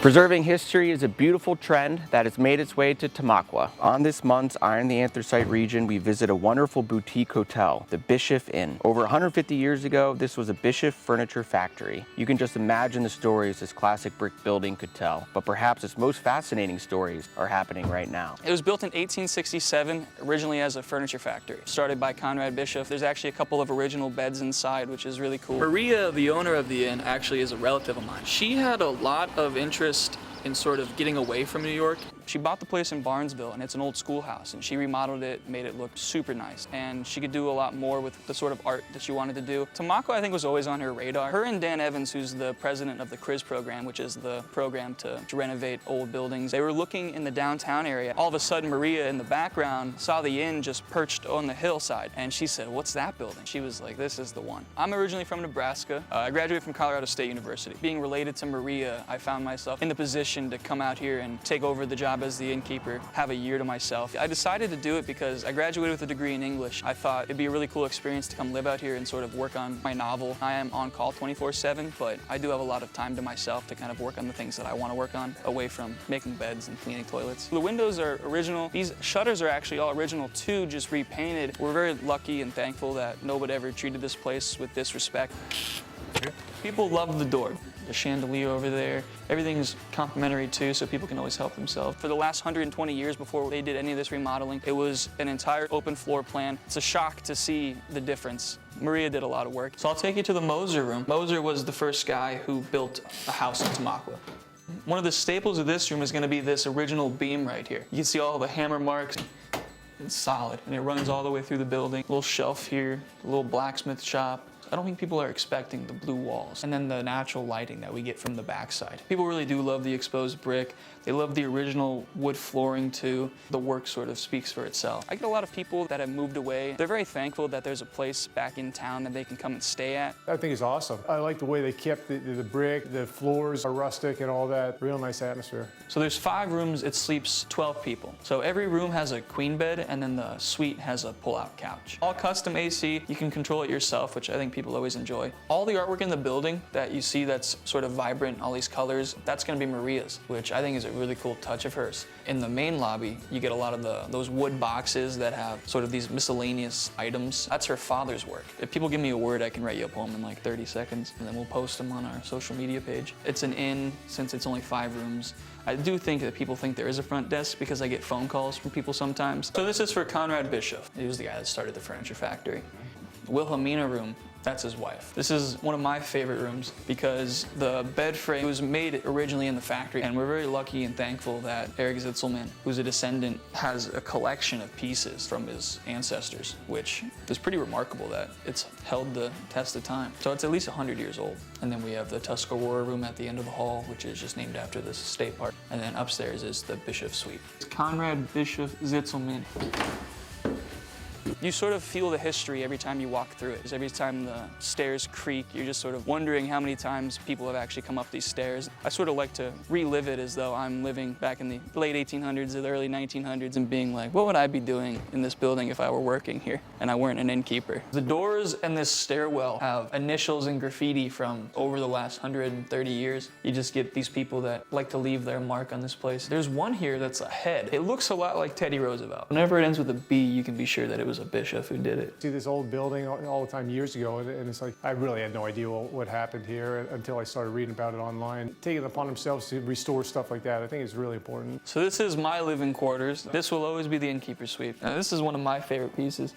Preserving history is a beautiful trend that has made its way to Tamaqua. On this month's Iron the Anthracite Region, we visit a wonderful boutique hotel, the Bischoff Inn. Over 150 years ago, this was a Bischoff furniture factory. You can just imagine the stories this classic brick building could tell, but perhaps its most fascinating stories are happening right now. It was built in 1867, originally as a furniture factory. Started by Conrad Bischoff. There's actually a couple of original beds inside, which is really cool. Maria, the owner of the inn, actually is a relative of mine. She had a lot of interest in sort of getting away from New York. She bought the place in Barnesville, and it's an old schoolhouse, and she remodeled it, made it look super nice, and she could do a lot more with the sort of art that she wanted to do. Tamaqua, I think, was always on her radar. Her and Dan Evans, who's the president of the CRIS program, which is the program to renovate old buildings, they were looking in the downtown area. All of a sudden, Maria in the background saw the inn just perched on the hillside, and she said, "What's that building?" She was like, "This is the one." I'm originally from Nebraska. I graduated from Colorado State University. Being related to Maria, I found myself in the position to come out here and take over the job as the innkeeper, have a year to myself. I decided to do it because I graduated with a degree in English. I thought it'd be a really cool experience to come live out here and sort of work on my novel. I am on call 24/7, but I do have a lot of time to myself to kind of work on the things that I want to work on, away from making beds and cleaning toilets. The windows are original. These shutters are actually all original too, just repainted. We're very lucky and thankful that nobody ever treated this place with disrespect. People love the door. The chandelier over there. Everything is complimentary too, so people can always help themselves. For the last 120 years before they did any of this remodeling, it was an entire open floor plan. It's a shock to see the difference. Maria did a lot of work. So I'll take you to the Moser room. Moser was the first guy who built a house in Tamaqua. One of the staples of this room is going to be this original beam right here. You can see all the hammer marks. It's solid, and it runs all the way through the building. A little shelf here, a little blacksmith shop. I don't think people are expecting the blue walls and then the natural lighting that we get from the backside. People really do love the exposed brick. They love the original wood flooring too. The work sort of speaks for itself. I get a lot of people that have moved away. They're very thankful that there's a place back in town that they can come and stay at. I think it's awesome. I like the way they kept the brick, the floors are rustic and all that. Real nice atmosphere. So there's 5 rooms, it sleeps 12 people. So every room has a queen bed, and then the suite has a pull-out couch. All custom AC, you can control it yourself, which I think people always enjoy. All the artwork in the building that you see that's sort of vibrant, all these colors, that's gonna be Maria's, which I think is a really cool touch of hers. In the main lobby, you get a lot of those wood boxes that have sort of these miscellaneous items. That's her father's work. If people give me a word, I can write you a poem in like 30 seconds, and then we'll post them on our social media page. It's an inn, since it's only 5 rooms. I do think that people think there is a front desk because I get phone calls from people sometimes. So this is for Conrad Bischoff. He was the guy that started the furniture factory. Wilhelmina room, that's his wife. This is one of my favorite rooms because the bed frame was made originally in the factory, and we're very lucky and thankful that Eric Zitzelman, who's a descendant, has a collection of pieces from his ancestors, which is pretty remarkable that it's held the test of time. So it's at least 100 years old. And then we have the Tuscarora room at the end of the hall, which is just named after this state park. And then upstairs is the Bischoff suite. It's Conrad Bischoff Zitzelman. You sort of feel the history every time you walk through it. Every time the stairs creak, you're just sort of wondering how many times people have actually come up these stairs. I sort of like to relive it as though I'm living back in the late 1800s or the early 1900s and being like, what would I be doing in this building if I were working here and I weren't an innkeeper? The doors and this stairwell have initials and graffiti from over the last 130 years. You just get these people that like to leave their mark on this place. There's one here that's a head. It looks a lot like Teddy Roosevelt. Whenever it ends with a B, you can be sure that it was a Bischoff who did it. See this old building all the time years ago, and it's like, I really had no idea what happened here until I started reading about it online. Taking it upon themselves to restore stuff like that, I think is really important. So this is my living quarters. This will always be the innkeeper suite. Now this is one of my favorite pieces.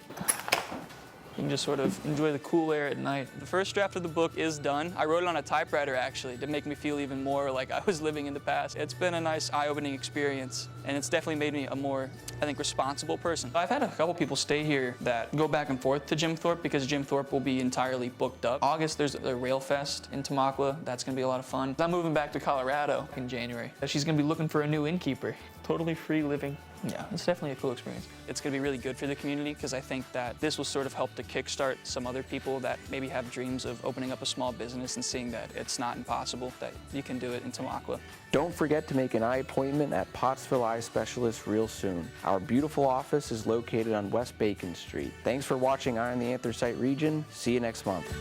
You can just sort of enjoy the cool air at night. The first draft of the book is done. I wrote it on a typewriter, actually, to make me feel even more like I was living in the past. It's been a nice, eye-opening experience, and it's definitely made me a more, I think, responsible person. I've had a couple people stay here that go back and forth to Jim Thorpe because Jim Thorpe will be entirely booked up. August, there's the Rail Fest in Tamaqua. That's gonna be a lot of fun. I'm moving back to Colorado in January. She's gonna be looking for a new innkeeper. Totally free living. Yeah, it's definitely a cool experience. It's gonna be really good for the community because I think that this will sort of help to kickstart some other people that maybe have dreams of opening up a small business and seeing that it's not impossible, that you can do it in Tamaqua. Don't forget to make an eye appointment at Pottsville Eye Specialist real soon. Our beautiful office is located on West Bacon Street. Thanks for watching Iron the Anthracite Region. See you next month.